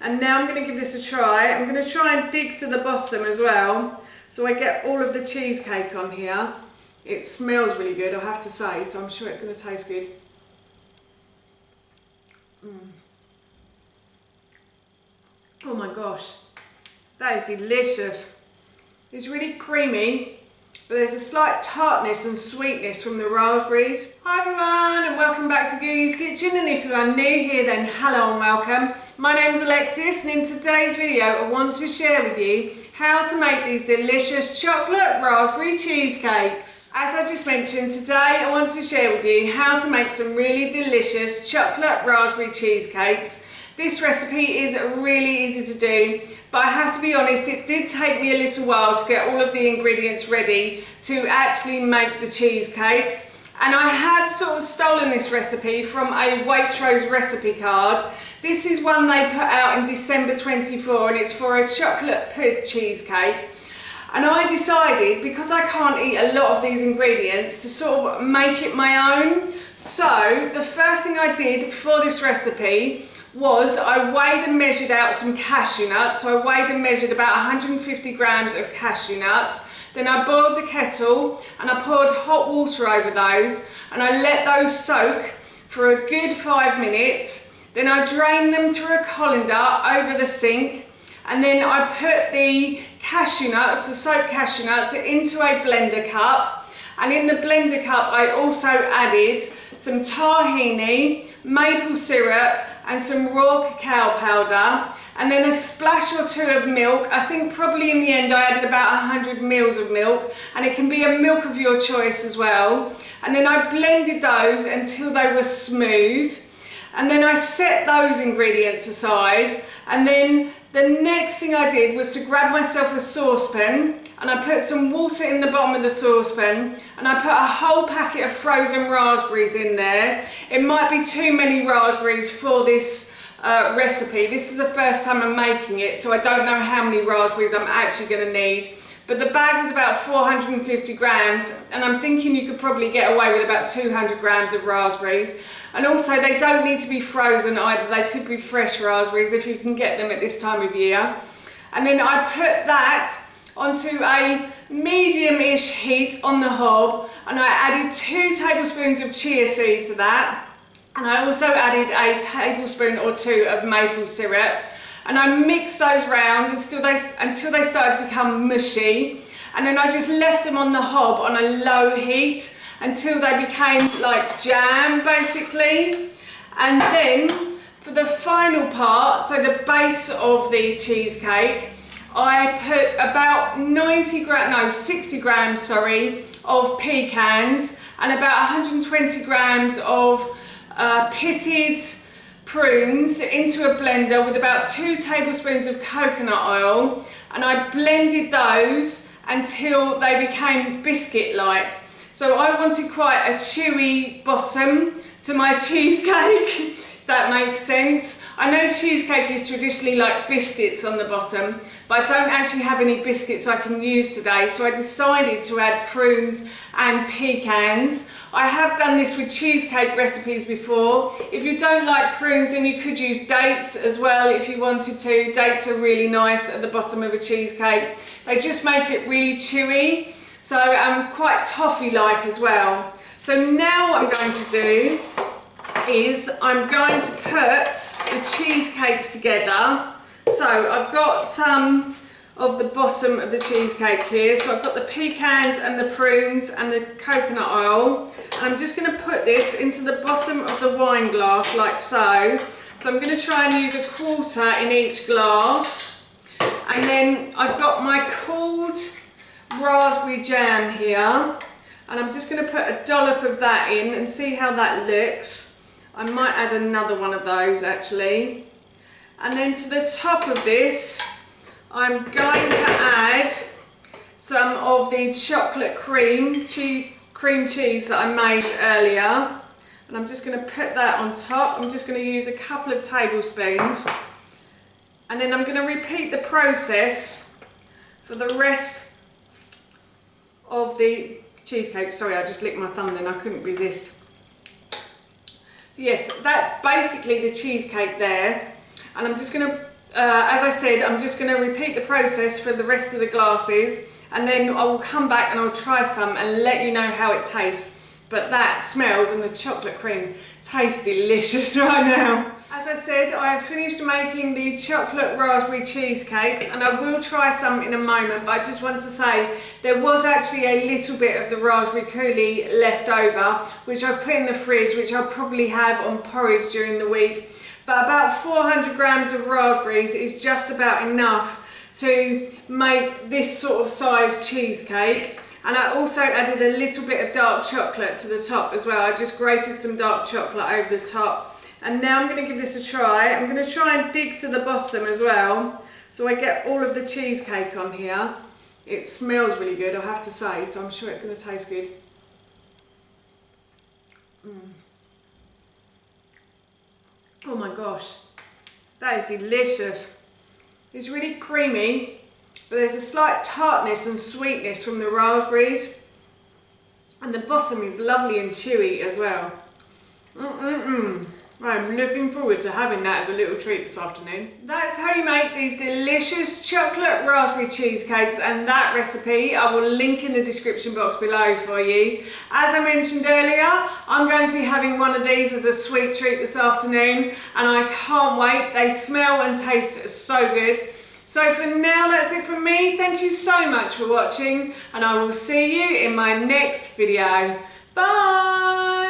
And now I'm going to give this a try. I'm going to try and dig to the bottom as well, so I get all of the cheesecake on here. It smells really good, I have to say, so I'm sure it's going to taste good. Oh my gosh, that is delicious. It's really creamy, but there's a slight tartness and sweetness from the raspberries. Hi everyone, and welcome back to Googie's Kitchen, and if you are new here then hello and welcome. My name's Alexis, and in today's video I want to share with you how to make these delicious chocolate raspberry cheesecakes. As I just mentioned, today I want to share with you how to make some really delicious chocolate raspberry cheesecakes. This recipe is really easy to do, but I have to be honest, it did take me a little while to get all of the ingredients ready to actually make the cheesecakes. And I have sort of stolen this recipe from a Waitrose recipe card. This is one they put out in December 24, and it's for a chocolate pud cheesecake. And I decided, because I can't eat a lot of these ingredients, to sort of make it my own. So the first thing I did for this recipe was I weighed and measured out some cashew nuts. So I weighed and measured about 150 grams of cashew nuts. Then I boiled the kettle and I poured hot water over those, and I let those soak for a good 5 minutes. Then I drained them through a colander over the sink, and then I put the cashew nuts, the soaked cashew nuts, into a blender cup. And in the blender cup I also added some tahini, maple syrup and some raw cacao powder, and then a splash or two of milk. I think probably in the end I added about 100 mils of milk, and it can be a milk of your choice as well. And then I blended those until they were smooth. And then I set those ingredients aside, and then the next thing I did was to grab myself a saucepan, and I put some water in the bottom of the saucepan, and I put a whole packet of frozen raspberries in there. It might be too many raspberries for this recipe. This is the first time I'm making it, so I don't know how many raspberries I'm actually going to need. But the bag was about 450 grams, and I'm thinking you could probably get away with about 200 grams of raspberries. And also, they don't need to be frozen either. They could be fresh raspberries if you can get them at this time of year. And then I put that onto a medium-ish heat on the hob, and I added 2 tablespoons of chia seed to that. And I also added a tablespoon or 2 of maple syrup. And I mixed those round until they started to become mushy. And then I just left them on the hob on a low heat until they became like jam, basically. And then for the final part, so the base of the cheesecake, I put about 60 grams of pecans and about 120 grams of pitted prunes into a blender with about 2 tablespoons of coconut oil, and I blended those until they became biscuit-like. So I wanted quite a chewy bottom to my cheesecake, if that makes sense. I know cheesecake is traditionally like biscuits on the bottom, but I don't actually have any biscuits I can use today, so I decided to add prunes and pecans. I have done this with cheesecake recipes before. If you don't like prunes, then you could use dates as well if you wanted to. Dates are really nice at the bottom of a cheesecake. They just make it really chewy, so quite toffee-like as well. So now what I'm going to do is I'm going to put the cheesecakes together. So I've got some of the bottom of the cheesecake here. So I've got the pecans and the prunes and the coconut oil. And I'm just going to put this into the bottom of the wine glass like so. So I'm going to try and use 1/4 in each glass. And then I've got my cooled raspberry jam here. And I'm just going to put a dollop of that in and see how that looks. I might add another one of those actually. And then to the top of this, I'm going to add some of the chocolate cream cheese that I made earlier. And I'm just going to put that on top. I'm just going to use a couple of tablespoons. And then I'm going to repeat the process for the rest of the cheesecake. Sorry, I just licked my thumb then, I couldn't resist. Yes, that's basically the cheesecake there, and I'm just going to As I said, I'm just going to repeat the process for the rest of the glasses, and then I will come back and I'll try some and let you know how it tastes. But that smells, and the chocolate cream tastes delicious right now. As I said, I have finished making the chocolate raspberry cheesecakes, and I will try some in a moment, but I just want to say there was actually a little bit of the raspberry coulis left over, which I've put in the fridge, which I'll probably have on porridge during the week. But about 400 grams of raspberries is just about enough to make this sort of size cheesecake. And I also added a little bit of dark chocolate to the top as well. I just grated some dark chocolate over the top. And now I'm going to give this a try. I'm going to try and dig to the bottom as well, so I get all of the cheesecake on here. It smells really good, I have to say, so I'm sure it's going to taste good. Oh my gosh, that is delicious. It's really creamy, but there's a slight tartness and sweetness from the raspberries, and the bottom is lovely and chewy as well. I'm looking forward to having that as a little treat this afternoon. That's how you make these delicious chocolate raspberry cheesecakes, and that recipe I will link in the description box below for you. As I mentioned earlier, I'm going to be having one of these as a sweet treat this afternoon, and I can't wait. They smell and taste so good. So for now, that's it from me. Thank you so much for watching, and I will see you in my next video. Bye!